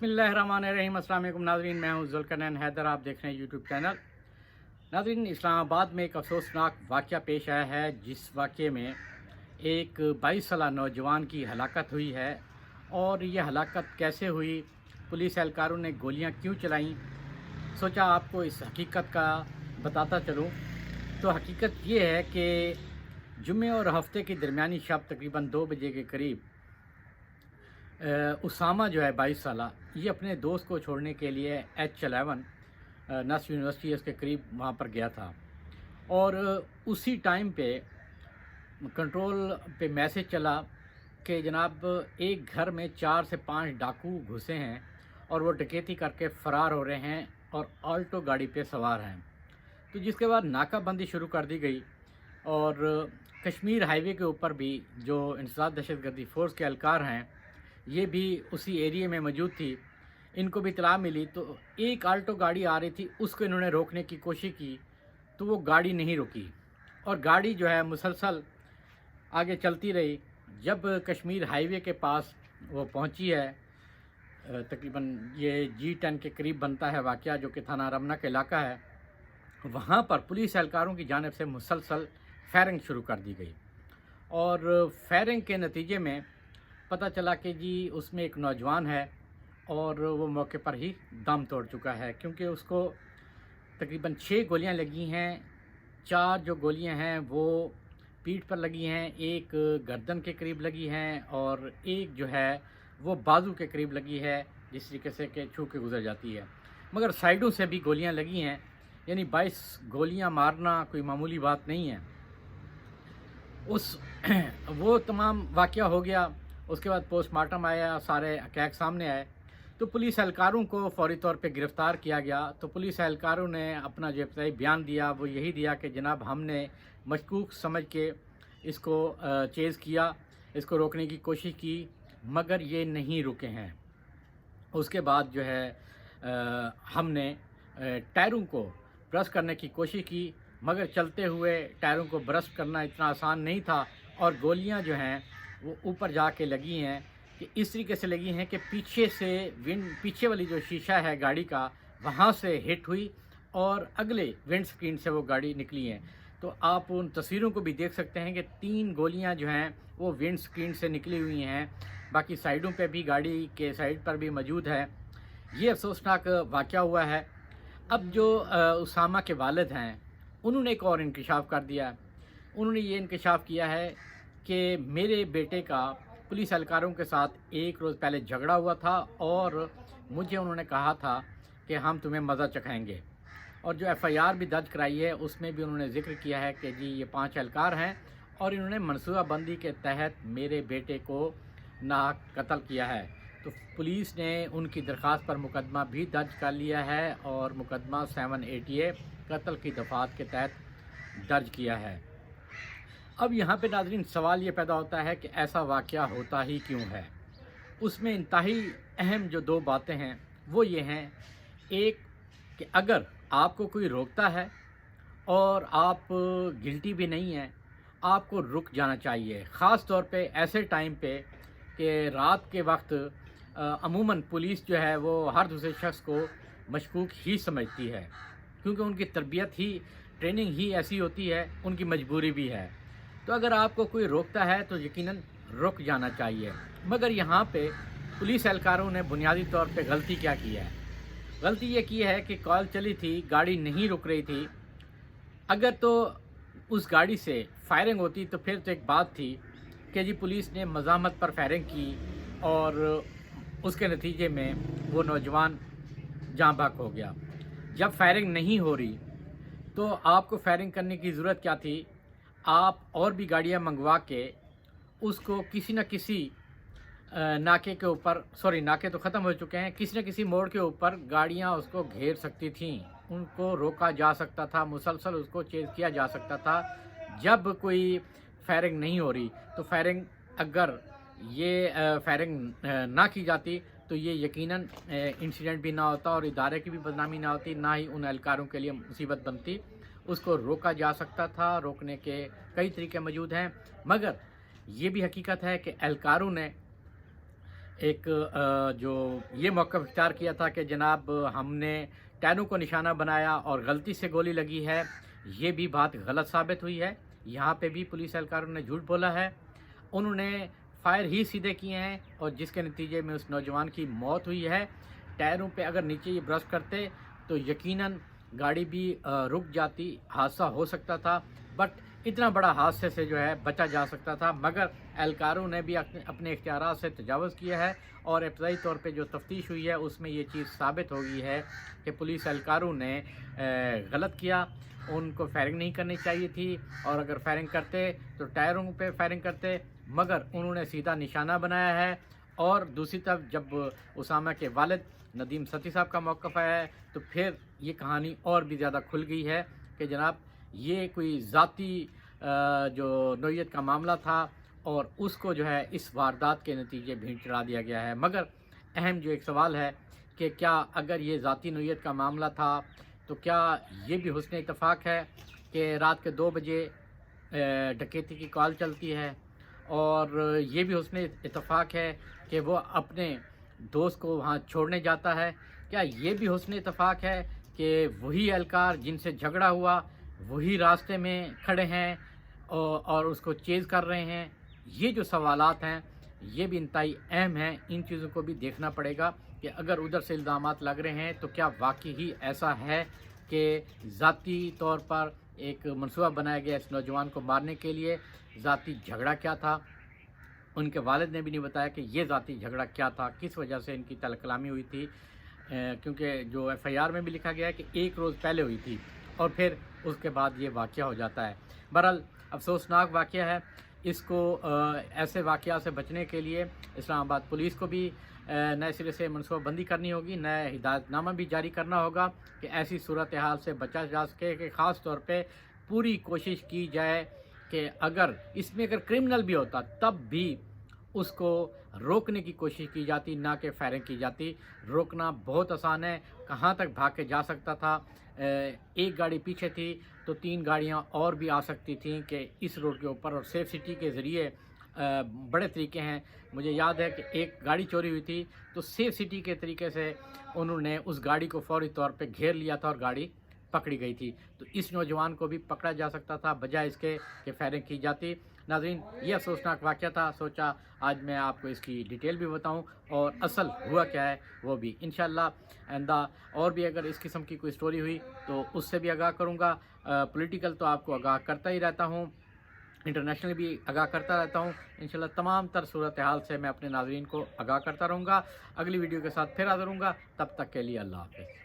बिस्मिल्लाहिर्रहमानिर्रहीम। अस्सलाम वालेकुम नाज़रीन, मैं हूं ज़ुल्करनैन हैदर। आप देख रहे हैं यूट्यूब चैनल। नाज़रीन, इस्लामाबाद में एक अफसोसनाक वाक़या पेश आया है, जिस वाक़े में एक 22 साला नौजवान की हलाकत हुई है। और ये हलाकत कैसे हुई, पुलिस एहलकारों ने गोलियां क्यों चलाईं, सोचा आपको इस हकीकत का बताता चलूं। तो हकीकत ये है कि जुम्मे और हफ्ते की दरमियानी शब तकरीबन 2 बजे के करीब उसामा जो है 22 साला, ये अपने दोस्त को छोड़ने के लिए H11 नस यूनिवर्सिटी के करीब वहाँ पर गया था। और उसी टाइम पे कंट्रोल पे मैसेज चला कि जनाब एक घर में 4 से 5 डाकू घुसे हैं और वो डकैती करके फ़रार हो रहे हैं और ऑल्टो गाड़ी पे सवार हैं। तो जिसके बाद नाकाबंदी शुरू कर दी गई और कश्मीर हाईवे के ऊपर भी जो इंसदाद दहशतगर्दी फ़ोर्स के एहलकार हैं, ये भी उसी एरिए में मौजूद थी। इनको भी इत्तला मिली तो एक आल्टो गाड़ी आ रही थी, उसको इन्होंने रोकने की कोशिश की तो वो गाड़ी नहीं रुकी और गाड़ी जो है मुसलसल आगे चलती रही। जब कश्मीर हाईवे के पास वो पहुंची है, तकरीबन ये G10 के करीब बनता है वाक़या, जो कि थाना रमना का इलाका है, वहाँ पर पुलिस एहलकारों की जानिब से मुसलसल फायरिंग शुरू कर दी गई। और फायरिंग के नतीजे में पता चला कि जी उसमें एक नौजवान है और वो मौके पर ही दम तोड़ चुका है, क्योंकि उसको तकरीबन 6 गोलियां लगी हैं। 4 जो गोलियां हैं वो पीठ पर लगी हैं, एक गर्दन के करीब लगी हैं और एक जो है वो बाजू के करीब लगी है, जिस तरीके से कि छू के गुजर जाती है। मगर साइडों से भी गोलियां लगी हैं, यानी 22 गोलियां मारना कोई मामूली बात नहीं है। उस वो तमाम वाक़या हो गया। उसके बाद पोस्टमार्टम आया, सारे हक़ाइक़ सामने आए तो पुलिस एहलकारों को फ़ौरी तौर पे गिरफ़्तार किया गया। तो पुलिस एहलकारों ने अपना जो इब्तदाई बयान दिया वो यही दिया कि जनाब हमने मशकूक समझ के इसको चेज़ किया, इसको रोकने की कोशिश की, मगर ये नहीं रुके हैं। उसके बाद जो है हमने टायरों को ब्रश करने की कोशिश की, मगर चलते हुए टायरों को ब्रश करना इतना आसान नहीं था और गोलियां जो हैं वो ऊपर जाके लगी हैं कि इस तरीके से लगी हैं कि पीछे से पीछे वाली जो शीशा है गाड़ी का, वहाँ से हिट हुई और अगले विंड स्क्रीन से वो गाड़ी निकली है। तो आप उन तस्वीरों को भी देख सकते हैं कि 3 गोलियां जो हैं वो विंड स्क्रीन से निकली हुई हैं, बाकी साइडों पे भी, गाड़ी के साइड पर भी मौजूद है। ये अफसोसनाक वाक़या हुआ है। अब जो उसामा के वालिद हैं, उन्होंने एक और इंकशाफ कर दिया। उन्होंने ये इंकशाफ किया है कि मेरे बेटे का पुलिस एहलकारों के साथ एक रोज़ पहले झगड़ा हुआ था और मुझे उन्होंने कहा था कि हम तुम्हें मज़ा चखाएंगे। और जो FIR भी दर्ज कराई है उसमें भी उन्होंने ज़िक्र किया है कि जी ये 5 एहलकार हैं और इन्होंने मनसूबाबंदी के तहत मेरे बेटे को नाहक कत्ल किया है। तो पुलिस ने उनकी दरख्वास्त पर मुकदमा भी दर्ज कर लिया है और मुकदमा 780A कत्ल की दफ़ात के तहत दर्ज किया है। अब यहाँ पे नाज़रीन सवाल ये पैदा होता है कि ऐसा वाक़या होता ही क्यों है। उसमें इंतहाई अहम जो 2 बातें हैं वो ये हैं, एक कि अगर आपको कोई रोकता है और आप गिल्टी भी नहीं हैं, आपको रुक जाना चाहिए। ख़ास तौर पे ऐसे टाइम पे कि रात के वक्त अमूमन पुलिस जो है वो हर दूसरे शख्स को मशकूक ही समझती है, क्योंकि उनकी तरबियत ही, ट्रेनिंग ही ऐसी होती है, उनकी मजबूरी भी है। तो अगर आपको कोई रोकता है तो यकीनन रुक जाना चाहिए। मगर यहाँ पे पुलिस एहलकारों ने बुनियादी तौर पे गलती क्या की है? गलती ये की है कि कॉल चली थी, गाड़ी नहीं रुक रही थी। अगर तो उस गाड़ी से फायरिंग होती तो फिर तो एक बात थी कि जी पुलिस ने मज़ाहमत पर फायरिंग की और उसके नतीजे में वो नौजवान जाँ बहक हो गया। जब फायरिंग नहीं हो रही तो आपको फायरिंग करने की ज़रूरत क्या थी? आप और भी गाड़ियां मंगवा के उसको किसी न किसी नाके के ऊपर, सॉरी नाके तो ख़त्म हो चुके हैं, किसी न किसी मोड़ के ऊपर गाड़ियां उसको घेर सकती थीं, उनको रोका जा सकता था, मुसलसल उसको चेज़ किया जा सकता था। जब कोई फायरिंग नहीं हो रही तो फायरिंग, अगर ये फायरिंग ना की जाती तो ये यकीनन इंसिडेंट भी ना होता और इदारे की भी बदनामी ना होती, ना ही उन एहलकारों के लिए मुसीबत बनती। उसको रोका जा सकता था, रोकने के कई तरीके मौजूद हैं। मगर ये भी हकीकत है कि एहलकारों ने ایک جو یہ موقف اختیار کیا تھا کہ جناب ہم نے ٹائروں کو نشانہ بنایا اور غلطی سے گولی لگی ہے، یہ بھی بات غلط ثابت ہوئی ہے۔ یہاں پہ بھی پولیس اہلکاروں نے جھوٹ بولا ہے، انہوں نے فائر ہی سیدھے کیے ہیں اور جس کے نتیجے میں اس نوجوان کی موت ہوئی ہے۔ ٹائروں پہ اگر نیچے یہ برسٹ کرتے تو یقیناً گاڑی بھی رک جاتی، حادثہ ہو سکتا تھا، بٹ اتنا بڑا حادثے سے جو ہے بچا جا سکتا تھا، مگر اہلکاروں نے بھی اپنے اختیارات سے تجاوز کیا ہے اور ابتدائی طور پہ جو تفتیش ہوئی ہے اس میں یہ چیز ثابت ہو گئی ہے کہ پولیس اہلکاروں نے غلط کیا، ان کو فائرنگ نہیں کرنی چاہیے تھی، اور اگر فائرنگ کرتے تو ٹائروں پہ فائرنگ کرتے، مگر انہوں نے سیدھا نشانہ بنایا ہے۔ اور دوسری طرف جب اسامہ کے والد ندیم ستی صاحب کا موقف آیا ہے تو پھر یہ کہانی اور بھی زیادہ کھل گئی ہے کہ جناب یہ کوئی ذاتی جو نوعیت کا معاملہ تھا اور اس کو جو ہے اس واردات کے نتیجے بھینٹ چڑھا دیا گیا ہے۔ مگر اہم جو ایک سوال ہے کہ کیا اگر یہ ذاتی نوعیت کا معاملہ تھا تو کیا یہ بھی حسن اتفاق ہے کہ رات کے 2 بجے ڈکیتی کی کال چلتی ہے، اور یہ بھی حسن اتفاق ہے کہ وہ اپنے دوست کو وہاں چھوڑنے جاتا ہے؟ کیا یہ بھی حسن اتفاق ہے کہ وہی اہلکار جن سے جھگڑا ہوا وہی راستے میں کھڑے ہیں اور اس کو چیز کر رہے ہیں؟ یہ جو سوالات ہیں یہ بھی انتہائی اہم ہیں، ان چیزوں کو بھی دیکھنا پڑے گا کہ اگر ادھر سے الزامات لگ رہے ہیں تو کیا واقعی ہی ایسا ہے کہ ذاتی طور پر ایک منصوبہ بنایا گیا اس نوجوان کو مارنے کے لیے؟ ذاتی جھگڑا کیا تھا؟ ان کے والد نے بھی نہیں بتایا کہ یہ ذاتی جھگڑا کیا تھا، کس وجہ سے ان کی طلع کلامی ہوئی تھی، کیونکہ جو ایف آئی آر میں بھی لکھا گیا ہے کہ 1 روز پہلے ہوئی تھی اور پھر اس کے بعد یہ واقعہ ہو جاتا ہے۔ بہرحال افسوسناک واقعہ ہے، اس کو ایسے واقعات سے بچنے کے لیے اسلام آباد پولیس کو بھی نئے سرے سے منصوبہ بندی کرنی ہوگی، نئے ہدایت نامہ بھی جاری کرنا ہوگا کہ ایسی صورتحال سے بچا جا سکے، کہ خاص طور پہ پوری کوشش کی جائے کہ اگر اس میں کرمنل بھی ہوتا تب بھی اس کو روکنے کی کوشش کی جاتی، نہ کہ فائرنگ کی جاتی۔ روکنا بہت آسان ہے، کہاں تک بھاگ کے جا سکتا تھا، ایک گاڑی پیچھے تھی تو 3 گاڑیاں اور بھی آ سکتی تھیں کہ اس روڈ کے اوپر، اور سیف سٹی کے ذریعے بڑے طریقے ہیں۔ مجھے یاد ہے کہ ایک گاڑی چوری ہوئی تھی تو سیف سٹی کے طریقے سے انہوں نے اس گاڑی کو فوری طور پہ گھیر لیا تھا اور گاڑی پکڑی گئی تھی، تو اس نوجوان کو بھی پکڑا جا سکتا تھا بجائے اس کے کہ فائرنگ کی جاتی۔ ناظرین، یہ افسوسناک واقعہ تھا، سوچا آج میں آپ کو اس کی ڈیٹیل بھی بتاؤں اور اصل ہوا کیا ہے وہ بھی۔ انشاءاللہ آئندہ اور بھی اگر اس قسم کی کوئی سٹوری ہوئی تو اس سے بھی آگاہ کروں گا۔ پولیٹیکل تو آپ کو آگاہ کرتا ہی رہتا ہوں، انٹرنیشنل بھی آگاہ کرتا رہتا ہوں۔ انشاءاللہ تمام تر صورتحال سے میں اپنے ناظرین کو آگاہ کرتا رہوں گا۔ اگلی ویڈیو کے ساتھ پھر حاضر ہوں گا، تب تک کے لیے اللہ حافظ۔